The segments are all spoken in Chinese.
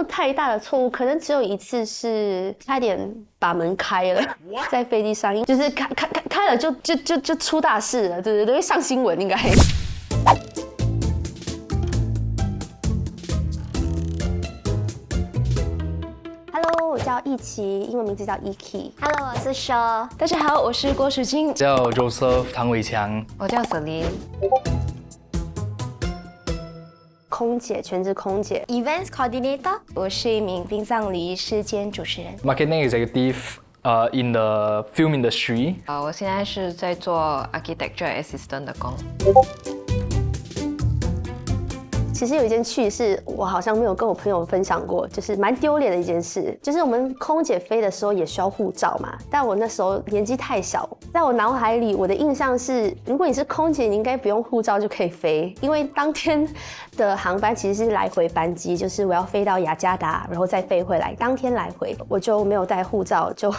有太大的错误，可能只有一次是差点把门开了，在飞机上，就是开了就出大事了，对，会上新闻应该。Hello， 我叫易琪，英文名字叫 Iki。Hello， 我是 Shaw。大家好，我是郭淑清。叫 Joseph 唐伟强。我叫 Celine。空姐，全职空姐 Events Coordinator。我是一名殡葬礼仪师兼主持人。Marketing Executive in the film industry。我现在是在做 Architecture Assistant 的工。其实有一件趣事，我好像没有跟我朋友分享过，就是蛮丢脸的一件事。就是我们空姐飞的时候也需要护照嘛，但我那时候年纪太小，在我脑海里，我的印象是，如果你是空姐，你应该不用护照就可以飞，因为当天的航班其实是来回班机，就是我要飞到雅加达，然后再飞回来，当天来回，我就没有带护照就。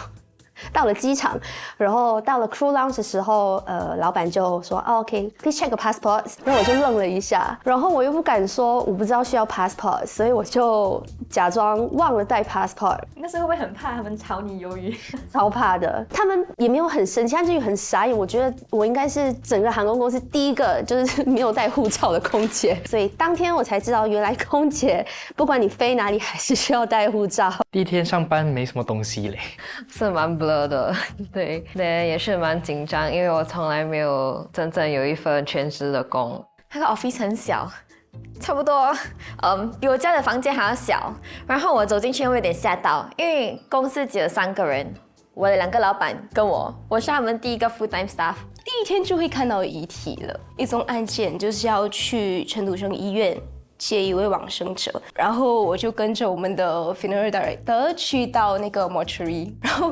到了机场，然后到了 crew lounge 的时候，老板就说、OK，please check your passport。然后我就愣了一下，然后我又不敢说我不知道需要 passport， 所以我就假装忘了带 passport。那时候会不会很怕他们炒你鱿鱼？超怕的，他们也没有很生气，他就很傻眼。我觉得我应该是整个航空公司第一个就是没有带护照的空姐，所以当天我才知道，原来空姐不管你飞哪里还是需要带护照。第一天上班没什么东西嘞，是蛮 blur 的，对，也是蛮紧张，因为我从来没有真正有一份全职的工。那个 office 很小，差不多，比我家的房间还要小。然后我走进去，我有点吓到，因为公司只有3个人，我的2个老板跟我是他们第一个 full time staff。第一天就会看到遗体了，一宗案件就是要去陈土生医院接一位往生者，然后我就跟着我们的 funeral director 去到那个 mortuary， 然后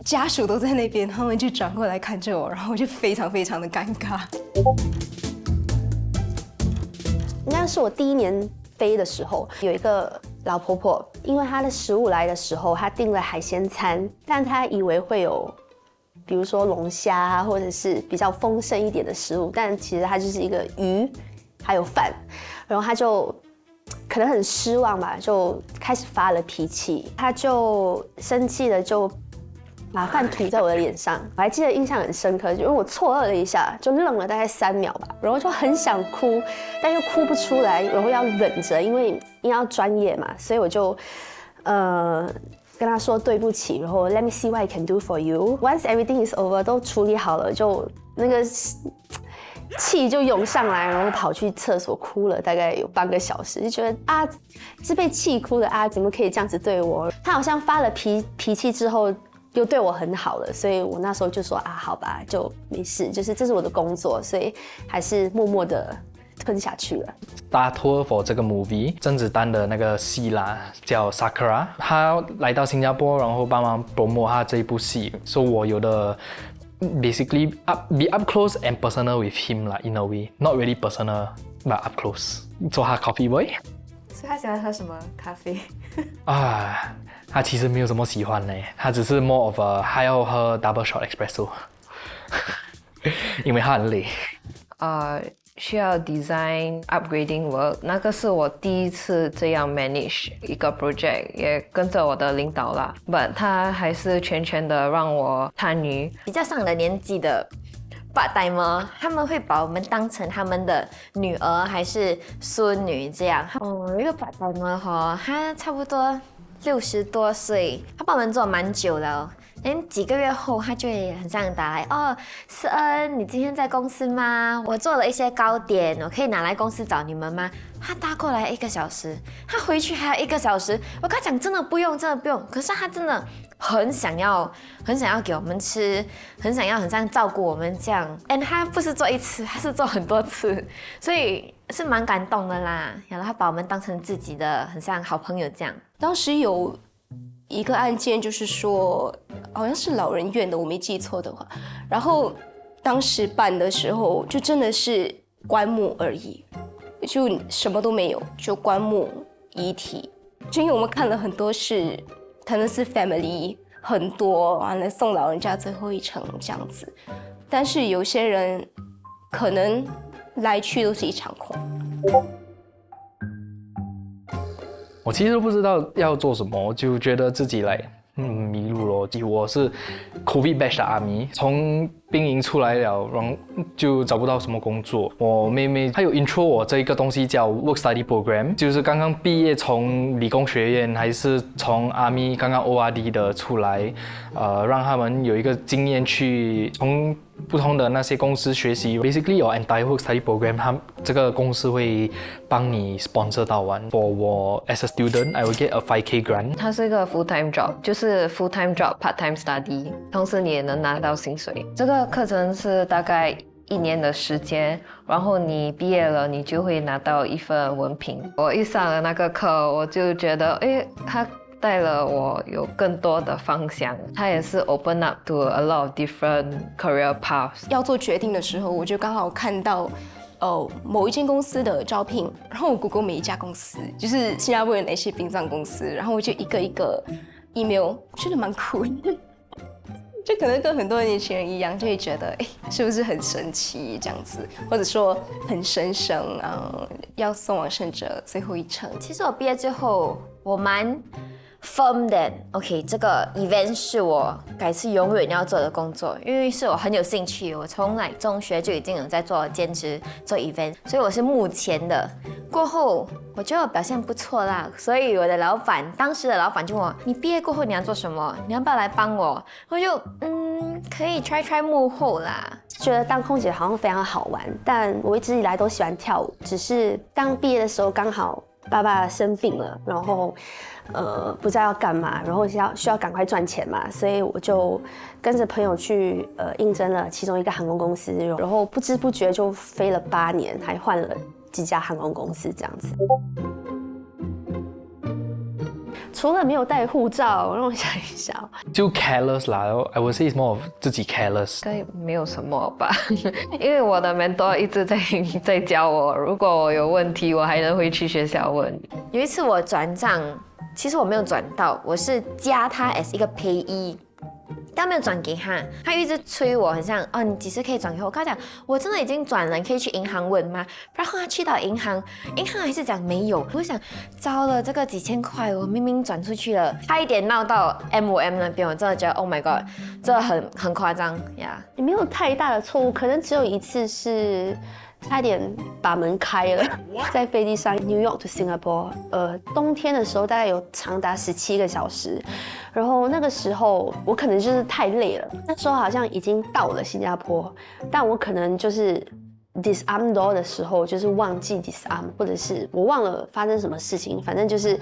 家属都在那边，他们就转过来看着我，然后我就非常非常的尴尬。应该是我第1年飞的时候，有一个老婆婆，因为她的食物来的时候，她订了海鲜餐，但她以为会有，比如说龙虾或者是比较丰盛一点的食物，但其实它就是一个鱼还有饭，然后她就可能很失望吧，就开始发了脾气，她就生气了，就把饭吐在我的脸上。我还记得印象很深刻，因为我错愕了一下，就愣了大概3秒吧，然后就很想哭，但又哭不出来，然后要忍着，因为要专业嘛，所以我就跟他说对不起，然后 Let me see what I can do for you. Once everything is over， 都处理好了，就那个气就涌上来，然后跑去厕所哭了，大概有半个小时，就觉得啊，是被气哭的啊，怎么可以这样子对我？他好像发了脾气之后。又对我很好了，所以我那时候就说啊，好吧，就没事，就是这是我的工作，所以还是默默的吞下去了。搭 tour for 这个 movie， 甄子丹的那个戏啦，叫 Sakura， 他来到新加坡，然后帮忙 promote 他这一部戏，所以我有的 basically be up close and personal with him 啦 ，in a way， not really personal but up close， 做他 coffee boy。所以他喜欢喝什么咖啡？啊，他其实没有什么喜欢嘞，他只是 more of a 他要喝 double shot espresso， 因为他很累。需要 design upgrading work， 那个是我第一次这样 manage 一个 project， 也跟着我的领导啦 ，but 他还是全权的让我参与。比较上了年纪的part-timer，他们会把我们当成他们的女儿还是孙女这样。有一个 part-timer 他差不多60多岁，他帮我们做蛮久了。几个月后，他就会很像打来思恩，你今天在公司吗？我做了一些糕点，我可以拿来公司找你们吗？他搭过来1个小时，他回去还要1个小时。我跟他讲真的不用，真的不用。可是他真的很想要给我们吃，很想要很像照顾我们这样。他不是做1次，他是做很多次，所以是蛮感动的啦。然后他把我们当成自己的，很像好朋友这样。当时有一个案件，就是说好像是老人院的，我没记错的话。然后当时办的时候，就真的是棺木而已，就什么都没有，就棺木遗体。就因为我们看了很多是，可能是 family 很多，完了送老人家最后一程这样子。但是有些人可能来去都是一场空。我其实都不知道要做什么，我就觉得自己来迷路了。我是 COVID batch 的阿咪，从兵营出来了，然后就找不到什么工作。我妹妹她有 intro 我这一个东西叫 Work Study Program， 就是刚刚毕业从理工学院还是从阿咪刚刚 ORD 的出来，让他们有一个经验去从不同的那些公司学习。Basically your entire Work Study Program， 这个公司会帮你 sponsor 到完。For 我 as a student I will get a 5K grant。它是一个 full time job， 就是 full time job part time study， 同时你也能拿到薪水。这个课程是大概1年的时间，然后你毕业了，你就会拿到一份文凭。我一上了那个课，我就觉得，它带了我有更多的方向，它也是 open up to a lot of different career paths。要做决定的时候，我就刚好看到某一间公司的招聘，然后我 Google 每一家公司，就是新加坡有哪些殡葬公司，然后我就一个一个 email， 觉得蛮酷的。就可能跟很多年轻人一样，就会觉得，是不是很神奇这样子，或者说很神圣要送往生者最后一程。其实我毕业之后，我蛮 firm 的 ，OK， 这个 event 是我改次永远要做的工作，因为是我很有兴趣，我从中学就已经有在做兼职做 event， 所以我是目前的。过后我觉得我表现不错啦，所以我的当时的老板就问我，你毕业过后你要做什么？你要不要来帮我？我就可以 try 幕后啦。觉得当空姐好像非常好玩，但我一直以来都喜欢跳舞，只是当毕业的时候刚好爸爸生病了，然后不知道要干嘛，然后需要赶快赚钱嘛，所以我就跟着朋友去应征了其中一个航空公司，然后不知不觉就飞了8年，还换了几家航空公司这样子。除了没有带护照，让我想一下，就 careless 啦 ，I would say it's more of 自己 careless。应该没有什么吧，因为我的 mentor 一直在教我，如果我有问题，我还能回去学校问。有一次我转账，其实我没有转到，我是加他 as 一个 payee。但没有转给他，他一直催我，很像你几时可以转给我？我跟他讲，我真的已经转了，你可以去银行问吗？然后他去到银行还是讲没有。我想，糟了，这个几千块我明明转出去了，差一点闹到 MOM 那边，我真的觉得 Oh my God， 这很夸张呀。也没有太大的错误，可能只有一次是差点把门开了，在飞机上 New York to Singapore， 冬天的时候大概有长达17个小时，然后那个时候我可能就是太累了，那时候好像已经到了新加坡，但我可能就是 disarm door 的时候就是忘记 disarm， 或者是我忘了发生什么事情，反正就是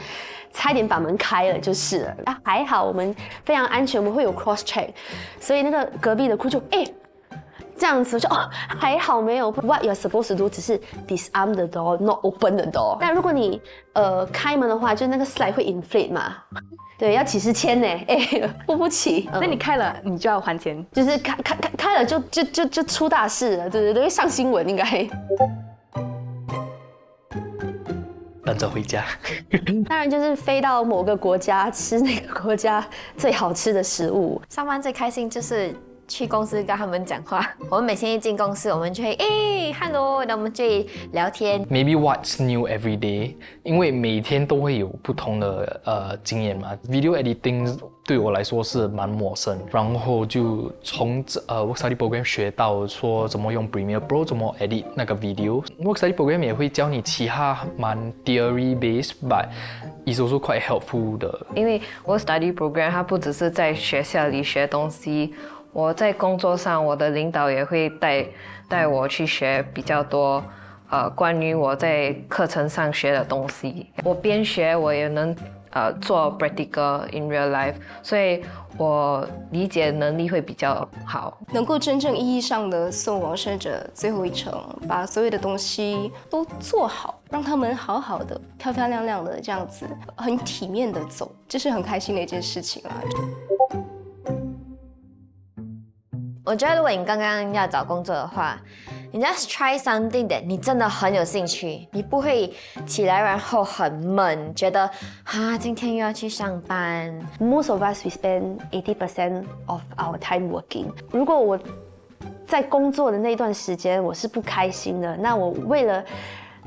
差一点把门开了就是了。还好我们非常安全，我们会有 cross check， 所以那个隔壁的crew就这样子，我就还好没有。What you're supposed to do 只是 disarm the door, not open the door。但如果你开门的话，就那个 slide 会 inflate 嘛，对，要几十千呢，付不起。那你开了，你就要还钱。就是开了就出大事了，对，会上新闻应该。等着回家。当然就是飞到某个国家吃那个国家最好吃的食物。上班最开心就是去公司跟他们讲话。我们每天一进公司，我们就会hello， 那我们就会聊天。Maybe what's new every day， 因为每天都会有不同的经验嘛。Video editing 对我来说是蛮陌生，然后就从Work Study Program 学到说怎么用 Premiere Pro， 怎么 edit 那个 video。Work Study Program 也会教你其他蛮 theory based，but is also quite helpful 的。因为Work Study Program 它不只是在学校里学东西。我在工作上，我的领导也会带我去学比较多，关于我在课程上学的东西。我边学，我也能做 practical in real life， 所以我理解能力会比较好，能够真正意义上的送往生者最后一程，把所有的东西都做好，让他们好好的、漂漂亮亮的这样子，很体面的走，这是很开心的一件事情啦。我觉得如果你刚刚要找工作的话，你 just try something that 你真的很有兴趣，你不会起来然后很闷，觉得今天又要去上班。Most of us we spend 80% of our time working。如果我在工作的那段时间我是不开心的，那我为了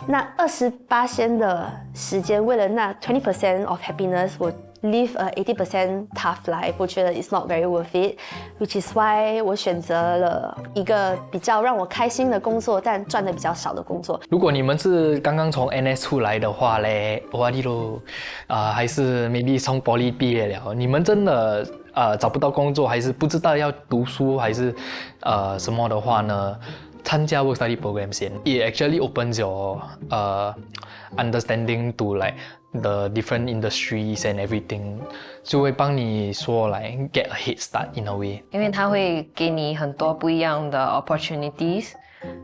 那28%的时间，为了那20% of happiness，我 live a 80% tough life， 我觉得 it's not very worth it，which is why 我选择了一个比较让我开心的工作，但赚的比较少的工作。如果你们是刚刚从 NS 出来的话嘞，哇哩咯，还是 maybe 从 Poly 毕业了，你们真的找不到工作，还是不知道要读书还是什么的话呢？参加 work study program 先 ，it actually opens your understanding to like the different industries and everything， 就会帮你说来 get a head start in a way。因为它会给你很多不一样的 opportunities，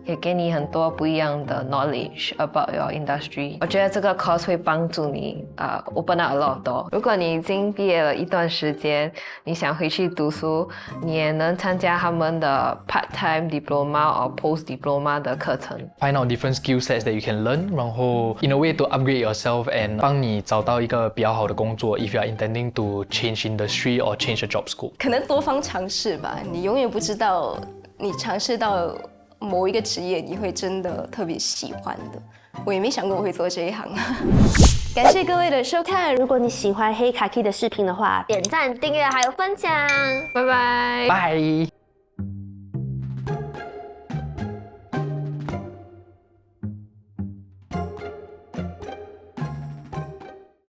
也给你很多不一样的 knowledge about your industry。我觉得这个 course 会帮助你open up a lot of door。如果你已经毕业了一段时间，你想回去读书，你也能参加他们的 part-time diploma or post diploma 的课程。Find out different skill sets that you can learn， 然后 in a way to upgrade yourself and 帮你找到一个比较好的工作。If you are intending to change industry or change a job scope， 可能多方尝试吧，你永远不知道你尝试到某一个职业你会真的特别喜欢的。我也没想过我会做这一行。感谢各位的收看，如果你喜欢黑卡 K 的视频的话，点赞、订阅还有分享，拜拜。拜。